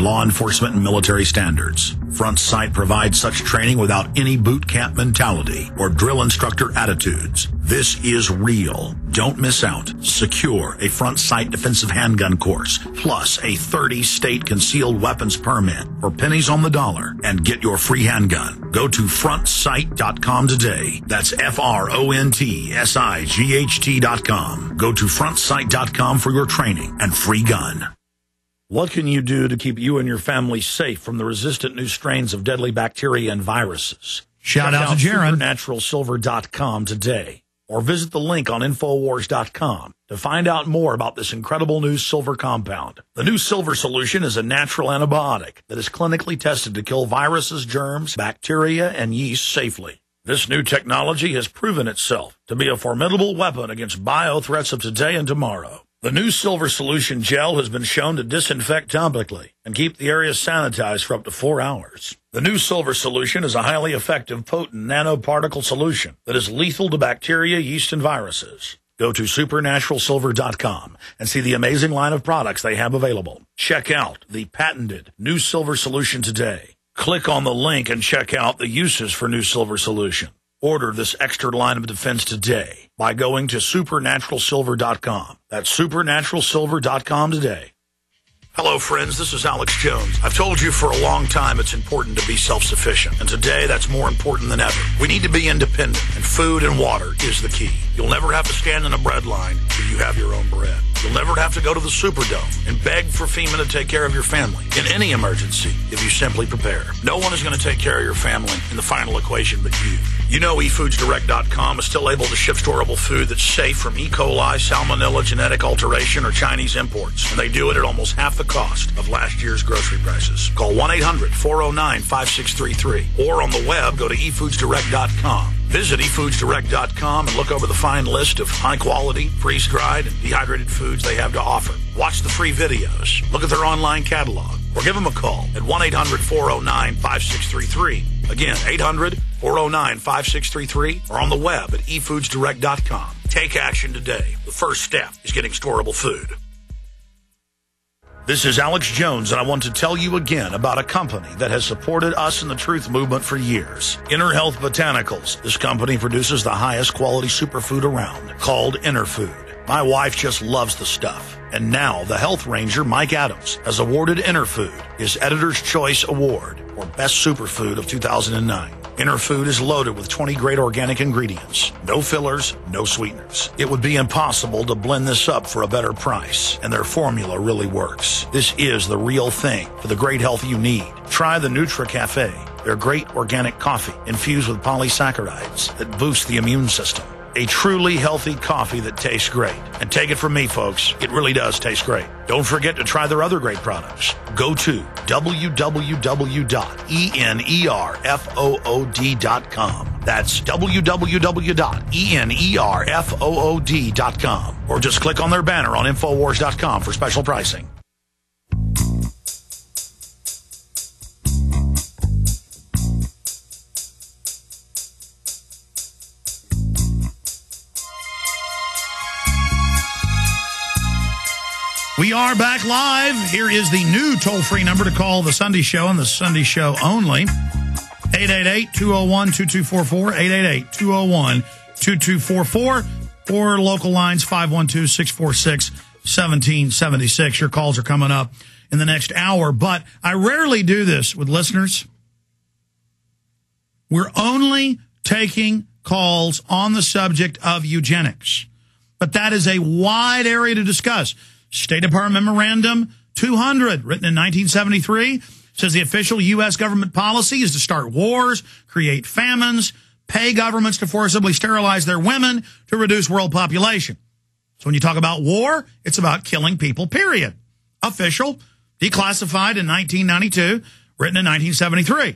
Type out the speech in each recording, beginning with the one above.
law enforcement and military standards. Front Sight provides such training without any boot camp mentality or drill instructor attitudes. This is real. Don't miss out. Secure a Front Sight defensive handgun course, plus a 30-state concealed weapons permit for pennies on the dollar, and get your free handgun. Go to frontsight.com today. That's FRONTSIGHT.com. Go to frontsight.com for your training and free gun. What can you do to keep you and your family safe from the resistant new strains of deadly bacteria and viruses? Shout out to Jaron. Supernaturalsilver.com today, or visit the link on Infowars.com to find out more about this incredible new silver compound. The new silver solution is a natural antibiotic that is clinically tested to kill viruses, germs, bacteria, and yeast safely. This new technology has proven itself to be a formidable weapon against bio-threats of today and tomorrow. The new silver solution gel has been shown to disinfect topically and keep the area sanitized for up to 4 hours. The new silver solution is a highly effective, potent nanoparticle solution that is lethal to bacteria, yeast, and viruses. Go to supernaturalsilver.com and see the amazing line of products they have available. Check out the patented new silver solution today. Click on the link and check out the uses for new silver solution. Order this extra line of defense today by going to supernaturalsilver.com. That's supernaturalsilver.com today. Hello, friends. This is Alex Jones. I've told you for a long time it's important to be self-sufficient, and today that's more important than ever. We need to be independent, and food and water is the key. You'll never have to stand in a bread line till you have your own bread. You'll never have to go to the Superdome and beg for FEMA to take care of your family in any emergency if you simply prepare. No one is going to take care of your family in the final equation but you. You know eFoodsDirect.com is still able to ship storable food that's safe from E. coli, salmonella, genetic alteration, or Chinese imports, and they do it at almost half the cost of last year's grocery prices. Call 1-800-409-5633 or on the web, go to eFoodsDirect.com. Visit eFoodsDirect.com and look over the fine list of high-quality, freeze-dried, and dehydrated foods they have to offer. Watch the free videos, look at their online catalog, or give them a call at 1-800-409-5633. Again, 800-409-5633, or on the web at eFoodsDirect.com. Take action today. The first step is getting storable food. This is Alex Jones, and I want to tell you again about a company that has supported us in the truth movement for years. Inner Health Botanicals. This company produces the highest quality superfood around, called Inner Food. My wife just loves the stuff. And now the health ranger, Mike Adams, has awarded Inner Food his Editor's Choice Award for Best Superfood of 2009. Inner Food is loaded with 20 great organic ingredients. No fillers, no sweeteners. It would be impossible to blend this up for a better price, and their formula really works. This is the real thing for the great health you need. Try the Nutra Cafe, their great organic coffee infused with polysaccharides that boost the immune system. A truly healthy coffee that tastes great. And take it from me, folks, it really does taste great. Don't forget to try their other great products. Go to www.enerfood.com. That's www.enerfood.com. Or just click on their banner on Infowars.com for special pricing. We are back live. Here is the new toll-free number to call the Sunday Show and the Sunday Show only. 888-201-2244, 888-201-2244, or local lines 512-646-1776. Your calls are coming up in the next hour, but I rarely do this with listeners. We're only taking calls on the subject of eugenics, but that is a wide area to discuss. State Department Memorandum 200, written in 1973, says the official U.S. government policy is to start wars, create famines, pay governments to forcibly sterilize their women to reduce world population. So when you talk about war, it's about killing people, period. Official, declassified in 1992, written in 1973.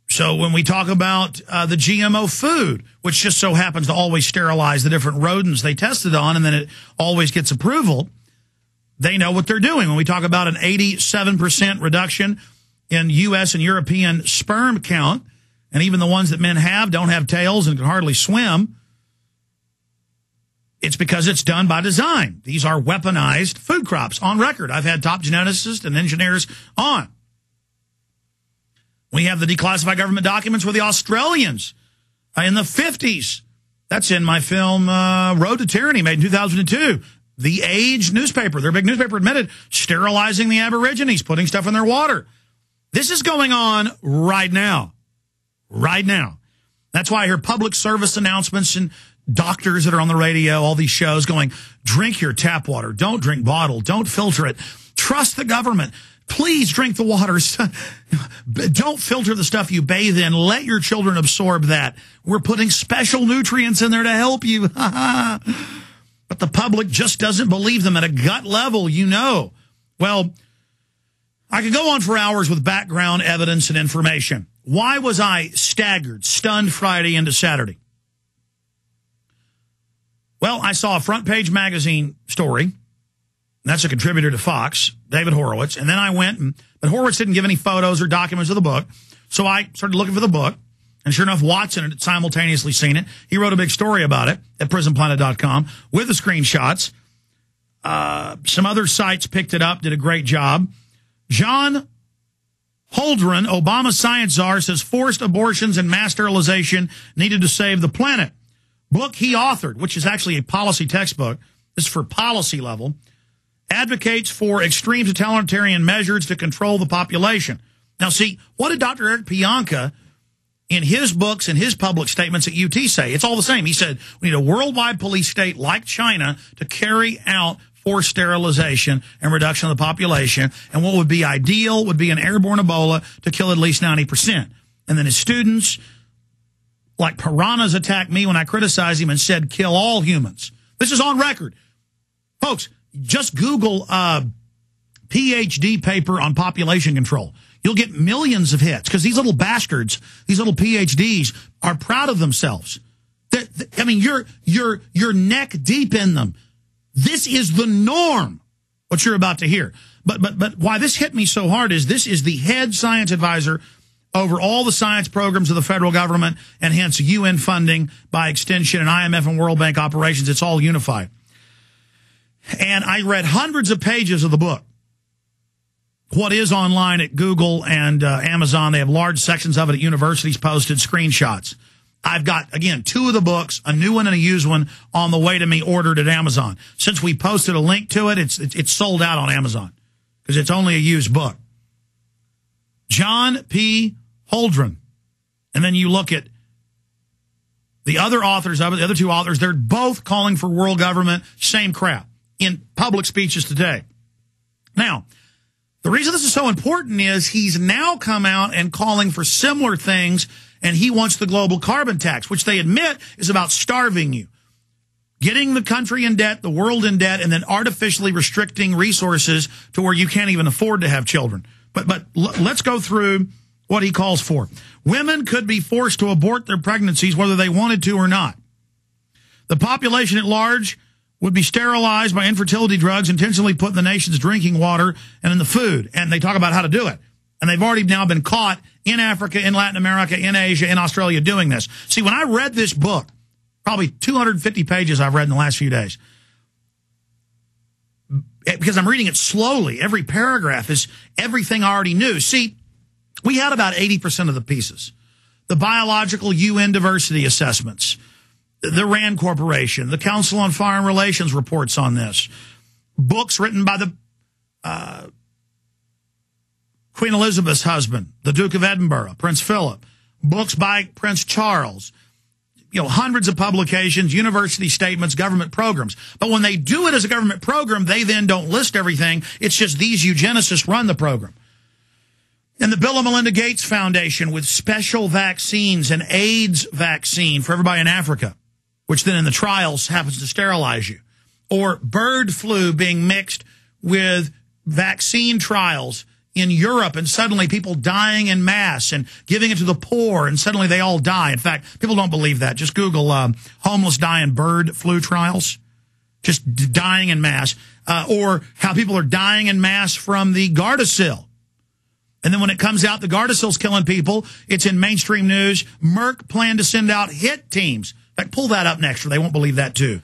So when we talk about the GMO food, which just so happens to always sterilize the different rodents they tested on, and then it always gets approval, they know what they're doing. When we talk about an 87% reduction in U.S. and European sperm count, and even the ones that men have don't have tails and can hardly swim, It's because it's done by design. These are weaponized food crops on record. I've had top geneticists and engineers on. We have the declassified government documents where the Australians in the 50s, that's in my film Road to Tyranny, made in 2002. The Age newspaper, their big newspaper, admitted sterilizing the Aborigines, putting stuff in their water. This is going on right now. Right now. That's why I hear public service announcements and doctors that are on the radio, all these shows going, drink your tap water. Don't drink bottled. Don't filter it. Trust the government. Please drink the water. Don't filter the stuff you bathe in. Let your children absorb that. We're putting special nutrients in there to help you. But the public just doesn't believe them at a gut level, you know. Well, I could go on for hours with background evidence and information. Why was I staggered, stunned Friday into Saturday? Well, I saw a front page magazine story. That's a contributor to Fox, David Horowitz. And then I went, but Horowitz didn't give any photos or documents of the book. So I started looking for the book. And sure enough, Watson had simultaneously seen it. He wrote a big story about it at prisonplanet.com with the screenshots. Some other sites picked it up, did a great job. John Holdren, Obama science czar, says forced abortions and mass sterilization needed to save the planet. Book he authored, which is actually a policy textbook. This is for policy level. Advocates for extreme totalitarian measures to control the population. Now, see, what did Dr. Eric Pianka in his books and his public statements at UT say? It's all the same. He said, we need a worldwide police state like China to carry out forced sterilization and reduction of the population. And what would be ideal would be an airborne Ebola to kill at least 90%. And then his students, like piranhas, attacked me when I criticized him and said, kill all humans. This is on record. Folks, just Google PhD paper on population control. You'll get millions of hits because these little bastards, these little PhDs are proud of themselves. I mean, you're neck deep in them. This is the norm, what you're about to hear. But why this hit me so hard is this is the head science advisor over all the science programs of the federal government and hence UN funding by extension and IMF and World Bank operations. It's all unified. And I read hundreds of pages of the book. What is online at Google and Amazon. They have large sections of it at universities posted, screenshots. I've got, again, 2 of the books, a new one and a used one, on the way to me ordered at Amazon. Since we posted a link to it, it's sold out on Amazon because it's only a used book. John P. Holdren. And then you look at the other authors of it, the other 2 authors, they're both calling for world government, same crap, in public speeches today. Now, the reason this is so important is he's now come out and calling for similar things, and he wants the global carbon tax, which they admit is about starving you, getting the country in debt, the world in debt, and then artificially restricting resources to where you can't even afford to have children. But let's go through what he calls for. Women could be forced to abort their pregnancies whether they wanted to or not. The population at large would be sterilized by infertility drugs intentionally put in the nation's drinking water and in the food. And they talk about how to do it. And they've already now been caught in Africa, in Latin America, in Asia, in Australia doing this. See, when I read this book, probably 250 pages I've read in the last few days, because I'm reading it slowly, every paragraph is everything I already knew. See, we had about 80% of the pieces. The biological UN diversity assessments, the RAND Corporation, the Council on Foreign Relations reports on this, books written by the Queen Elizabeth's husband, the Duke of Edinburgh, Prince Philip, books by Prince Charles, hundreds of publications, university statements, government programs. But when they do it as a government program, they then don't list everything. It's just these eugenicists run the program. And the Bill and Melinda Gates Foundation with special vaccines, an AIDS vaccine for everybody in Africa, which then in the trials happens to sterilize you. Or bird flu being mixed with vaccine trials in Europe, and suddenly people dying in mass and giving it to the poor, and suddenly they all die. In fact, people don't believe that. Just Google homeless die in bird flu trials, just dying in mass, or how people are dying in mass from the Gardasil. And then when it comes out the Gardasil's killing people, it's in mainstream news. Merck planned to send out hit teams. In fact, pull that up next, or they won't believe that too.